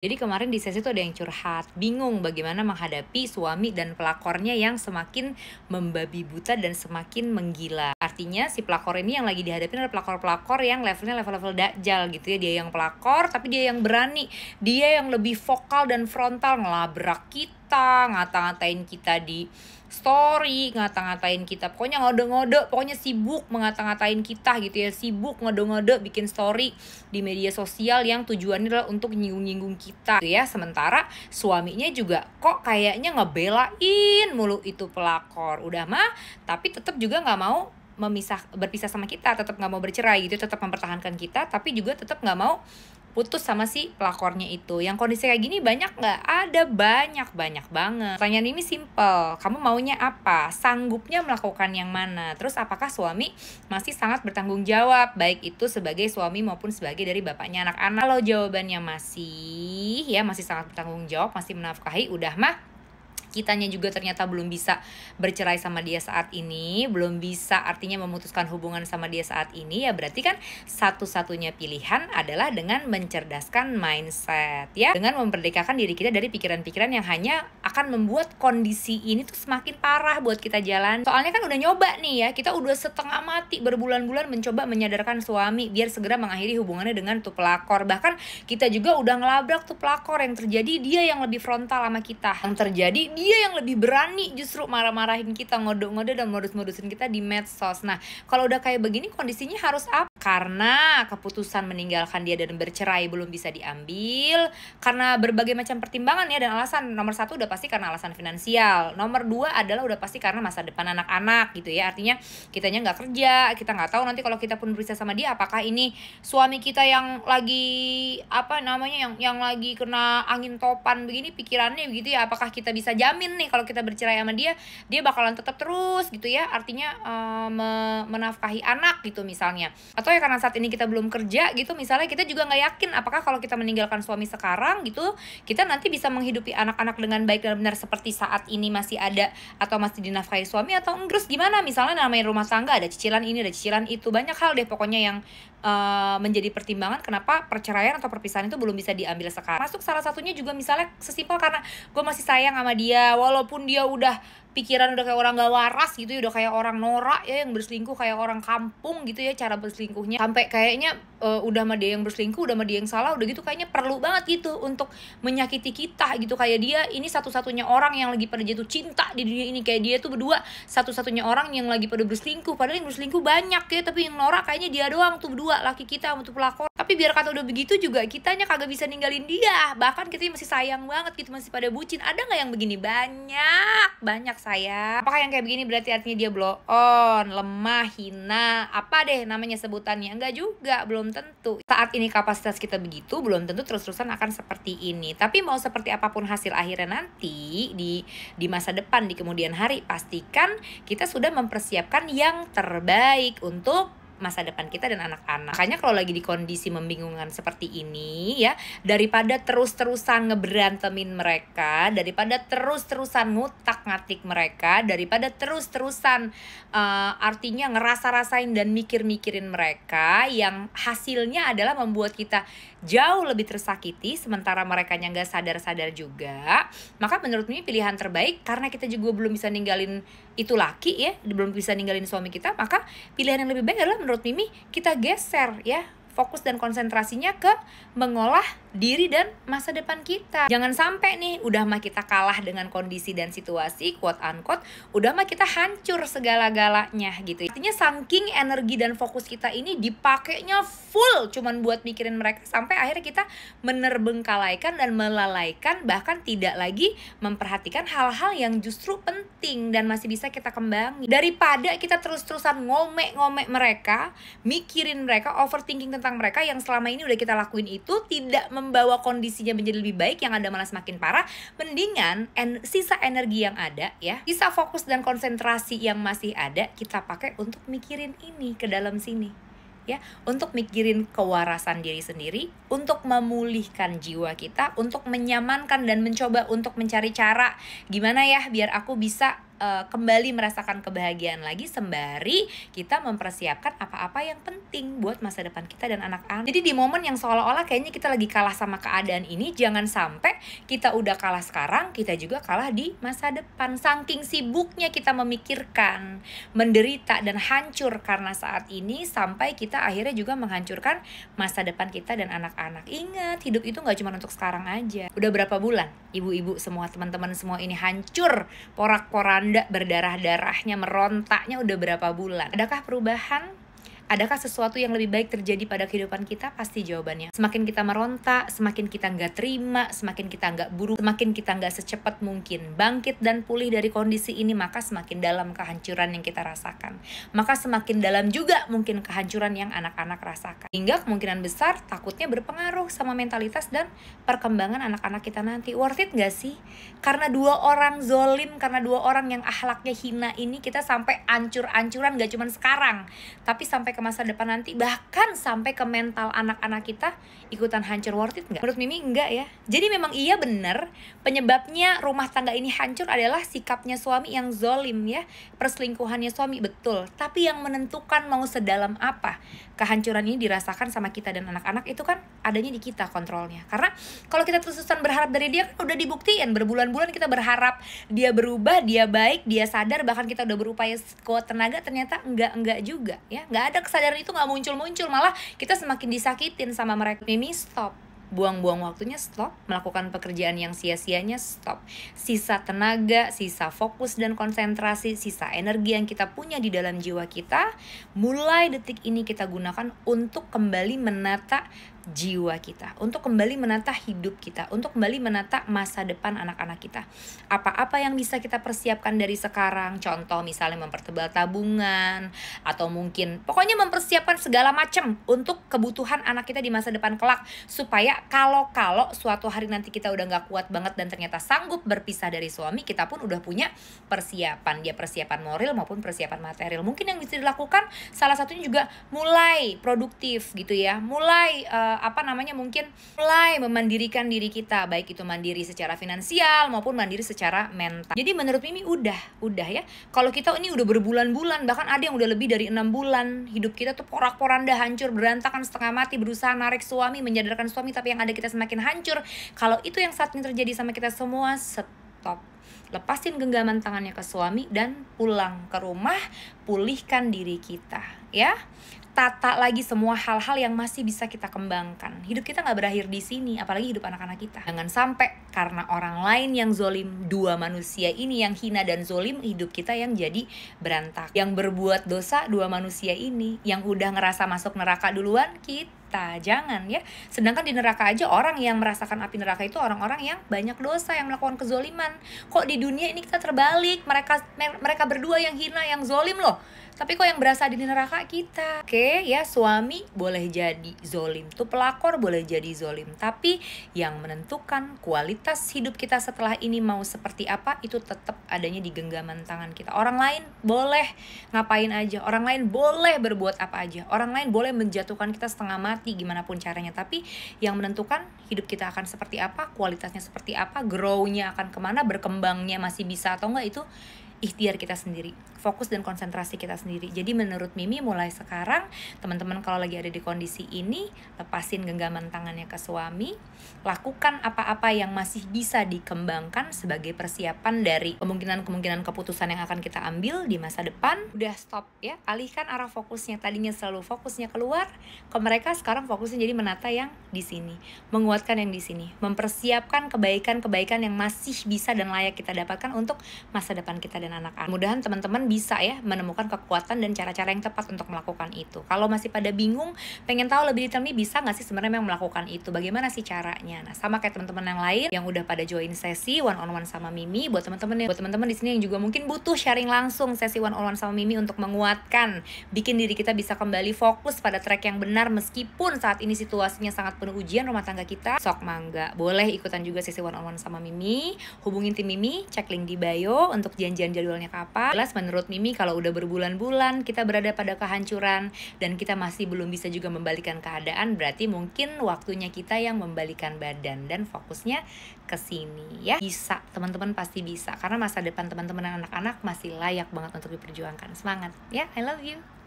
Jadi kemarin di sesi tuh ada yang curhat, bingung bagaimana menghadapi suami dan pelakornya yang semakin membabi buta dan semakin menggila. Artinya si pelakor ini yang lagi dihadapin adalah pelakor-pelakor yang levelnya level-level dajjal gitu ya. Dia yang pelakor tapi dia yang berani. Dia yang lebih vokal dan frontal ngelabrak kita, ngata-ngatain kita di story, ngata-ngatain kita, pokoknya ngode-ngode, pokoknya sibuk mengata-ngatain kita gitu ya, sibuk ngode-ngode bikin story di media sosial yang tujuannya adalah untuk nyinggung-nyinggung kita gitu ya. Sementara suaminya juga kok kayaknya ngebelain mulu itu pelakor, udah mah tapi tetap juga nggak mau berpisah sama kita, tetap nggak mau bercerai gitu, tetap mempertahankan kita, tapi juga tetap nggak mau putus sama si pelakornya itu. Yang kondisi kayak gini banyak nggak? Ada, banyak banget. Pertanyaan ini simple, kamu maunya apa? Sanggupnya melakukan yang mana? Terus apakah suami masih sangat bertanggung jawab, baik itu sebagai suami maupun sebagai dari bapaknya anak-anak? Kalau jawabannya masih sangat bertanggung jawab, masih menafkahi, udah mah kitanya juga ternyata belum bisa bercerai sama dia saat ini, belum bisa artinya memutuskan hubungan sama dia saat ini, ya berarti kan satu-satunya pilihan adalah dengan mencerdaskan mindset ya, dengan memerdekakan diri kita dari pikiran-pikiran yang hanya akan membuat kondisi ini tuh semakin parah buat kita jalan. Soalnya kan udah nyoba nih ya, kita udah setengah mati berbulan-bulan mencoba menyadarkan suami biar segera mengakhiri hubungannya dengan tuh pelakor. Bahkan kita juga udah ngelabrak tuh pelakor, yang terjadi dia yang lebih frontal sama kita, yang terjadi dia yang lebih berani justru marah-marahin kita, ngode-ngode dan modus-modusin kita di medsos. Nah, kalau udah kayak begini kondisinya harus apa? Karena keputusan meninggalkan dia dan bercerai belum bisa diambil karena berbagai macam pertimbangan ya dan alasan. Nomor satu udah pasti karena alasan finansial. Nomor dua adalah udah pasti karena masa depan anak-anak gitu ya. Artinya kitanya nggak kerja, kita nggak tahu nanti kalau kita pun berpisah sama dia apakah ini suami kita yang lagi yang lagi kena angin topan begini pikirannya begitu ya. Apakah kita bisa jamin nih kalau kita bercerai sama dia bakalan tetap terus gitu ya, artinya menafkahi anak gitu misalnya. Atau ya karena saat ini kita belum kerja gitu misalnya, kita juga nggak yakin apakah kalau kita meninggalkan suami sekarang gitu kita nanti bisa menghidupi anak-anak dengan baik dan benar seperti saat ini masih ada atau masih dinafkahi suami atau enggak. Gimana misalnya namanya rumah tangga, ada cicilan ini ada cicilan itu, banyak hal deh pokoknya yang menjadi pertimbangan kenapa perceraian atau perpisahan itu belum bisa diambil sekarang. Masuk salah satunya juga misalnya sesimpel karena gue masih sayang sama dia walaupun dia udah pikiran udah kayak orang gak waras gitu ya, udah kayak orang norak ya, yang berselingkuh kayak orang kampung gitu ya cara berselingkuhnya, sampai kayaknya udah sama dia yang berselingkuh, udah sama dia yang salah, udah gitu kayaknya perlu banget gitu untuk menyakiti kita gitu. Kayak dia ini satu-satunya orang yang lagi pada jatuh cinta di dunia ini, kayak dia tuh berdua satu-satunya orang yang lagi pada berselingkuh, padahal yang berselingkuh banyak ya, tapi yang norak kayaknya dia doang tuh berdua, laki kita sama tuh pelakor. Tapi biar kata udah begitu juga kitanya kagak bisa ninggalin dia, bahkan kita masih sayang banget gitu, masih pada bucin. Ada nggak yang begini? Banyak saya. Apakah yang kayak begini berarti artinya dia blow on, lemah, hina, apa deh namanya sebutannya? Enggak juga, belum tentu. Saat ini kapasitas kita begitu, belum tentu terus-terusan akan seperti ini. Tapi mau seperti apapun hasil akhirnya nanti di masa depan, di kemudian hari, pastikan kita sudah mempersiapkan yang terbaik untuk masa depan kita dan anak-anak. Makanya kalau lagi di kondisi membingungkan seperti ini ya, daripada terus-terusan ngeberantemin mereka, daripada terus-terusan ngutak-ngatik mereka, daripada terus-terusan artinya ngerasa-rasain dan mikir-mikirin mereka yang hasilnya adalah membuat kita jauh lebih tersakiti sementara mereka yang gak sadar-sadar juga, maka menurut Mimi pilihan terbaik, karena kita juga belum bisa ninggalin itu laki ya, belum bisa ninggalin suami kita, maka pilihan yang lebih baik adalah menurut Mimi kita geser ya, fokus dan konsentrasinya ke mengolah diri dan masa depan kita. Jangan sampai nih udah mah kita kalah dengan kondisi dan situasi, quote unquote, udah mah kita hancur segala-galanya gitu. Artinya saking energi dan fokus kita ini dipakainya full cuman buat mikirin mereka, sampai akhirnya kita menerbengkalaikan dan melalaikan, bahkan tidak lagi memperhatikan hal-hal yang justru penting dan masih bisa kita kembangin. Daripada kita terus-terusan ngome-ngome mereka, mikirin mereka, overthinking tentang mereka yang selama ini udah kita lakuin itu tidak membawa kondisinya menjadi lebih baik, yang ada malah semakin parah. Mendingan sisa energi yang ada ya, sisa fokus dan konsentrasi yang masih ada, kita pakai untuk mikirin ini ke dalam sini ya, untuk mikirin kewarasan diri sendiri, untuk memulihkan jiwa kita, untuk menyamankan dan mencoba untuk mencari cara gimana ya biar aku bisa kembali merasakan kebahagiaan lagi, sembari kita mempersiapkan apa-apa yang penting buat masa depan kita dan anak-anak. Jadi di momen yang seolah-olah kayaknya kita lagi kalah sama keadaan ini, jangan sampai kita udah kalah sekarang, kita juga kalah di masa depan. Saking sibuknya kita memikirkan, menderita dan hancur karena saat ini, sampai kita akhirnya juga menghancurkan masa depan kita dan anak-anak. Ingat, hidup itu gak cuma untuk sekarang aja. Udah berapa bulan ibu-ibu semua, teman-teman semua ini hancur, porak-poranda, berdarah-darahnya, merontaknya udah berapa bulan? Adakah perubahan? Adakah sesuatu yang lebih baik terjadi pada kehidupan kita? Pasti jawabannya. Semakin kita merontak, semakin kita nggak terima, semakin kita nggak buru, semakin kita nggak secepat mungkin bangkit dan pulih dari kondisi ini, maka semakin dalam kehancuran yang kita rasakan. Maka semakin dalam juga mungkin kehancuran yang anak-anak rasakan. Hingga kemungkinan besar takutnya berpengaruh sama mentalitas dan perkembangan anak-anak kita nanti. Worth it nggak sih? Karena 2 orang zolim, karena 2 orang yang akhlaknya hina ini, kita sampai ancur-ancuran gak cuma sekarang, tapi sampai ke masa depan nanti, bahkan sampai ke mental anak-anak kita ikutan hancur. Worth it nggak? Menurut Mimi enggak ya. Jadi memang iya bener, penyebabnya rumah tangga ini hancur adalah sikapnya suami yang zolim ya, perselingkuhannya suami, betul. Tapi yang menentukan mau sedalam apa kehancuran ini dirasakan sama kita dan anak-anak, itu kan adanya di kita kontrolnya. Karena kalau kita terus-terusan berharap dari dia, kan udah dibuktiin berbulan-bulan kita berharap dia berubah, dia baik, dia sadar, bahkan kita udah berupaya kuat tenaga, ternyata enggak juga ya. Enggak ada kesadaran, itu nggak muncul-muncul, malah kita semakin disakitin sama mereka. Mimi stop, buang-buang waktunya stop, melakukan pekerjaan yang sia-sianya stop. Sisa tenaga, sisa fokus dan konsentrasi, sisa energi yang kita punya di dalam jiwa kita, mulai detik ini kita gunakan untuk kembali menata jiwa kita, untuk kembali menata hidup kita, untuk kembali menata masa depan anak-anak kita. Apa-apa yang bisa kita persiapkan dari sekarang, contoh misalnya mempertebal tabungan, atau mungkin pokoknya mempersiapkan segala macam untuk kebutuhan anak kita di masa depan kelak, supaya kalau suatu hari nanti kita udah gak kuat banget dan ternyata sanggup berpisah dari suami, kita pun udah punya persiapan, dia persiapan moral maupun persiapan material. Mungkin yang bisa dilakukan salah satunya juga mulai produktif gitu ya, mulai mungkin mulai memandirikan diri kita, baik itu mandiri secara finansial maupun mandiri secara mental. Jadi menurut Mimi udah ya, kalau kita ini udah berbulan-bulan, bahkan ada yang udah lebih dari 6 bulan, hidup kita tuh porak-poranda, hancur, berantakan, setengah mati, berusaha narik suami, menyadarkan suami, tapi yang ada kita semakin hancur. Kalau itu yang saat ini terjadi sama kita semua, stop. Lepasin genggaman tangannya ke suami dan pulang ke rumah, pulihkan diri kita ya. Tata lagi semua hal-hal yang masih bisa kita kembangkan. Hidup kita gak berakhir di sini, apalagi hidup anak-anak kita. Jangan sampai karena orang lain yang zolim, 2 manusia ini yang hina dan zolim, hidup kita yang jadi berantakan. Yang berbuat dosa 2 manusia ini, yang udah ngerasa masuk neraka duluan, kita jangan ya. Sedangkan di neraka aja, orang yang merasakan api neraka itu orang-orang yang banyak dosa, yang melakukan kezoliman. Kok di dunia ini kita terbalik, mereka berdua yang hina, yang zolim loh, tapi kok yang berasa di neraka kita. Oke ya, suami boleh jadi zolim, tuh pelakor boleh jadi zolim, tapi yang menentukan kualitas hidup kita setelah ini mau seperti apa, itu tetap adanya di genggaman tangan kita. Orang lain boleh ngapain aja, orang lain boleh berbuat apa aja, orang lain boleh menjatuhkan kita setengah mati gimana pun caranya, tapi yang menentukan hidup kita akan seperti apa, kualitasnya seperti apa, grow-nya akan kemana, berkembangnya masih bisa atau enggak, itu ikhtiar kita sendiri, fokus dan konsentrasi kita sendiri. Jadi menurut Mimi mulai sekarang, teman-teman kalau lagi ada di kondisi ini, lepasin genggaman tangannya ke suami, lakukan apa-apa yang masih bisa dikembangkan sebagai persiapan dari kemungkinan-kemungkinan keputusan yang akan kita ambil di masa depan. Udah stop ya, alihkan arah fokusnya. Tadinya selalu fokusnya keluar ke mereka, sekarang fokusnya jadi menata yang di sini, menguatkan yang di sini, mempersiapkan kebaikan-kebaikan yang masih bisa dan layak kita dapatkan untuk masa depan kita dan anak-anak. Mudahan teman-teman bisa ya menemukan kekuatan dan cara-cara yang tepat untuk melakukan itu. Kalau masih pada bingung, pengen tahu lebih detail nih, bisa nggak sih sebenarnya memang melakukan itu? Bagaimana sih caranya? Nah, sama kayak teman-teman yang lain yang udah pada join sesi one on one sama Mimi, buat teman-teman di sini yang juga mungkin butuh sharing langsung sesi one on one sama Mimi untuk menguatkan, bikin diri kita bisa kembali fokus pada track yang benar meskipun saat ini situasinya sangat penuh ujian rumah tangga kita. Sok mangga, boleh ikutan juga sesi one on one sama Mimi. Hubungin tim Mimi, cek link di bio untuk janjian jadwalnya kapan. Jelas menurut menurut Mimi kalau udah berbulan-bulan kita berada pada kehancuran dan kita masih belum bisa juga membalikan keadaan, berarti mungkin waktunya kita yang membalikan badan dan fokusnya ke sini ya. Bisa, teman-teman pasti bisa, karena masa depan teman-teman dan anak-anak masih layak banget untuk diperjuangkan. Semangat ya, I love you.